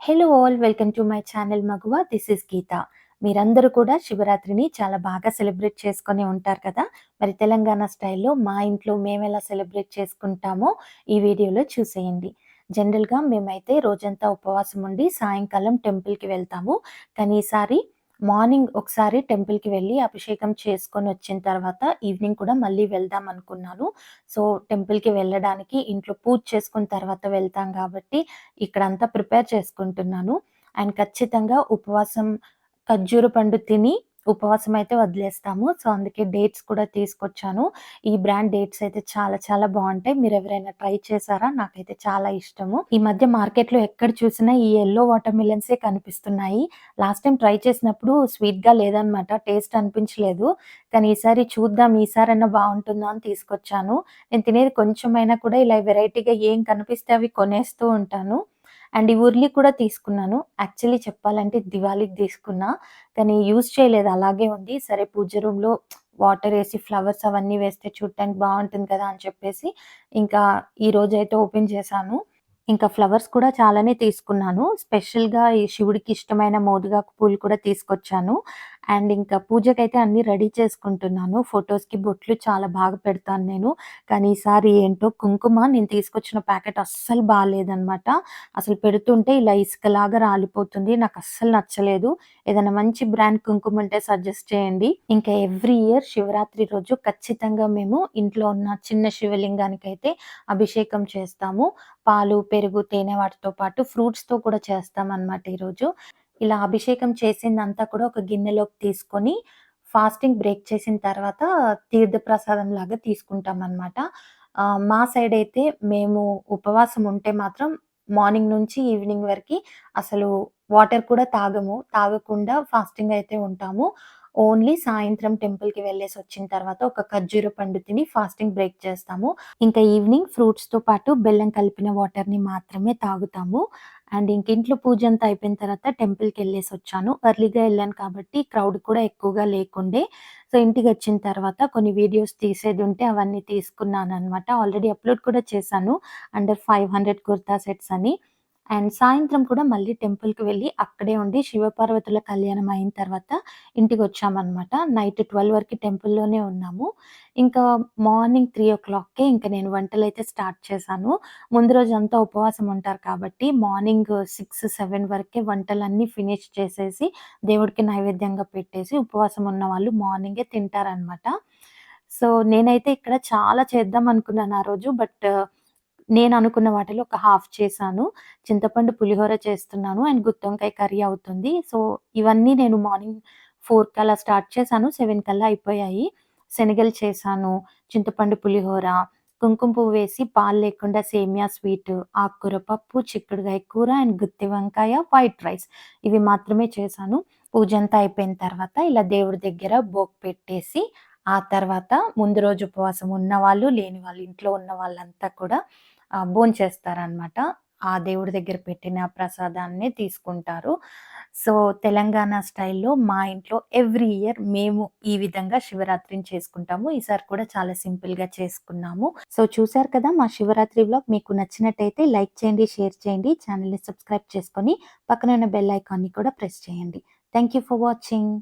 Hello all welcome to my channel Maguva. This is Geetha. మీరందరూ కూడా శివరాత్రిని చాలా బాగా సెలబ్రేట్ చేసుకొని ఉంటారు కదా! మరి తెలంగాణ స్టైల్‌లో మా ఇంట్లో మేమెలా సెలబ్రేట్ చేసుకుంటామో ఈ వీడియోలో చూసేయండి. జనరల్‌గా మేమైతే రోజంతా ఉపవాసం ఉండి సాయంకాలం టెంపుల్‌కి వెళ్తాము. కానీ ఈసారి మార్నింగ్ ఒకసారి టెంపుల్‌కి వెళ్ళి అభిషేకం చేసుకొనొచ్చిన తర్వాత ఈవినింగ్ కూడా మళ్ళీ వెళ్దాం అనుకున్నాను. సో, టెంపుల్‌కి వెళ్ళడానికి ఇంట్లో పూజ చేసుకున్న తర్వాత వెళ్తాం కాబట్టి ఇక్కడంతా ప్రిపేర్ చేసుకుంటున్నాను. అండ్ ఖచ్చితంగా ఉపవాసం ఖర్జూర పండు తిని ఉపవాసం అయితే వదిలేస్తాము. సో, అందుకే డేట్స్ కూడా తీసుకొచ్చాను. ఈ బ్రాండ్ డేట్స్ అయితే చాలా చాలా బావుంటాయి. మీరెవరైనా ట్రై చేశారా? నాకైతే చాలా ఇష్టము. ఈ మధ్య మార్కెట్‌లో ఎక్కడ చూసినా ఈ యెల్లో వాటర్ మిలన్సే కనిపిస్తున్నాయి. లాస్ట్ టైమ్ ట్రై చేసినప్పుడు స్వీట్‌గా లేదనమాట. టేస్ట్ అనిపించలేదు. కానీ ఈసారి చూద్దాం, ఈసారన్నా బావుంటుందా అని తీసుకొచ్చాను. నేను తినేది కొంచెమైనా కూడా ఇలా వెరైటీగా ఏం కనిపిస్తే అవి కొనేస్తూ ఉంటాను. అండ్ ఈ ఉర్లి కూడా తీసుకున్నాను. యాక్చువల్లీ చెప్పాలంటే దివాళీకి తీసుకున్నా. కానీ యూజ్ చేయలేదు, అలాగే ఉంది. సరే పూజ రూమ్‌లో వాటరేసి ఫ్లవర్స్ అవన్నీ వేస్తే చూడటానికి బావుంటుంది కదా అని చెప్పేసి ఇంకా ఈరోజైతే ఓపెన్ చేశాను. ఇంకా ఫ్లవర్స్ కూడా చాలానే తీసుకున్నాను. స్పెషల్‌గా ఈ శివుడికి ఇష్టమైన మోదుగాకు పూలు కూడా తీసుకొచ్చాను. అండ్ ఇంకా పూజకైతే అన్నీ రెడీ చేసుకుంటున్నాను. ఫోటోస్‌కి బొట్లు చాలా బాగా పెడతాను నేను. కానీ ఈసారి ఏంటో కుంకుమ నేను తీసుకొచ్చిన ప్యాకెట్ అస్సలు బాలేదనమాట. అసలు పెడుతుంటే ఇలా ఇసుకలాగా రాలిపోతుంది. నాకస్సలు నచ్చలేదు. ఏదైనా మంచి బ్రాండ్ కుంకుమ ఉంటే సజెస్ట్ చేయండి. ఇంకా ఎవ్రీ ఇయర్ శివరాత్రి రోజు ఖచ్చితంగా మేము ఇంట్లో ఉన్న చిన్న శివలింగానికైతే అభిషేకం చేస్తాము. పాలు, పెరుగు, తేనె వాటితో పాటు ఫ్రూట్స్‌తో కూడా చేస్తామనమాట ఈరోజు. ఇలా అభిషేకం చేసిందంతా కూడా ఒక గిన్నెలోకి తీసుకొని ఫాస్టింగ్ బ్రేక్ చేసిన తర్వాత తీర్థ ప్రసాదంలాగా తీసుకుంటామనమాట. మా సైడయితే మేము ఉపవాసం ఉంటే మాత్రం మార్నింగ్ నుంచి ఈవినింగ్ వరకి అసలు వాటర్ కూడా తాగము. తాగకుండా ఫాస్టింగ్ అయితే ఉంటాము. ఓన్లీ సాయంత్రం టెంపుల్‌కి వెళ్ళేసొచ్చిన తర్వాత ఒక ఖర్జూర పండు తిని ఫాస్టింగ్ బ్రేక్ చేస్తాము. ఇంకా ఈవినింగ్ ఫ్రూట్స్‌తో పాటు బెల్లం కలిపిన వాటర్‌ని మాత్రమే తాగుతాము. అండ్ ఇంక ఇంట్లో పూజంతా అయిపోయిన తర్వాత టెంపుల్‌కెళ్ళేసొచ్చాను. ఎర్లీగా ఎళ్ళాను కాబట్టి క్రౌడ్ కూడా ఎక్కువగా లేకుండే. సో, ఇంటికొచ్చిన తర్వాత కొన్ని వీడియోస్ తీసేదుంటే అవన్నీ తీసుకున్నాననమాట. ఆల్రెడీ అప్‌లోడ్ కూడా చేశాను. అండర్ 500 కుర్తా సెట్స్ అని. అండ్ సాయంత్రం కూడా మళ్ళీ టెంపుల్‌కి వెళ్ళి అక్కడే ఉండి శివపార్వతుల కళ్యాణం అయిన తర్వాత ఇంటికొచ్చామనమాట. నైట్ 12 వరకి టెంపుల్‌లోనే ఉన్నాము. ఇంకా మార్నింగ్ 3:00కే ఇంక నేను వంటలైతే స్టార్ట్ చేశాను. ముందు రోజంతా ఉపవాసం ఉంటారు కాబట్టి మార్నింగ్ 6, 7 వరకే వంటలన్నీ ఫినిష్ చేసేసి దేవుడికి నైవేద్యంగా పెట్టేసి ఉపవాసం ఉన్నవాళ్ళు మార్నింగే తింటారనమాట. సో, నేనైతే ఇక్కడ చాలా చేద్దాం అనుకున్నాను ఆ రోజు. బట్ నేననుకున్న వాటిలో ఒక హాఫ్ చేశాను. చింతపండు పులిహోర చేస్తున్నాను అండ్ గుత్తొంకాయ కర్రీ అవుతుంది. సో, ఇవన్నీ నేను మార్నింగ్ 4 కలా స్టార్ట్ చేశాను. 7 కల్లా అయిపోయాయి. శనగలు చేశాను, చింతపండు పులిహోర, కుంకుమ పువ్వు వేసి పాలు లేకుండా సేమియా స్వీటు, ఆకుకూర పప్పు, చిక్కుడుగాయ కూర అండ్ గుత్తి వంకాయ, వైట్ రైస్ ఇవి మాత్రమే చేశాను. పూజంతా అయిపోయిన తర్వాత ఇలా దేవుడి దగ్గర భోగ్ పెట్టేసి, ఆ తర్వాత ముందు రోజు ఉపవాసం ఉన్నవాళ్ళు, లేని వాళ్ళు ఇంట్లో ఉన్న వాళ్ళంతా కూడా భోంచేస్తారనమాట. ఆ దేవుడి దగ్గర పెట్టిన ప్రసాదాన్నే తీసుకుంటారు. సో, తెలంగాణ స్టైల్‌లో మా ఇంట్లో ఎవ్రీ ఇయర్ మేము ఈ విధంగా శివరాత్రిని చేసుకుంటాము. ఈసారి కూడా చాలా సింపుల్‌గా చేసుకున్నాము. సో, చూసారు కదా మా శివరాత్రి వ్లాగ్. మీకు నచ్చినట్టయితే లైక్ చేయండి, షేర్ చేయండి. ఛానెల్‌ని సబ్స్క్రైబ్ చేసుకొని పక్కన ఉన్న బెల్ ఐకాన్‌ని కూడా ప్రెస్ చేయండి. Thank you for watching.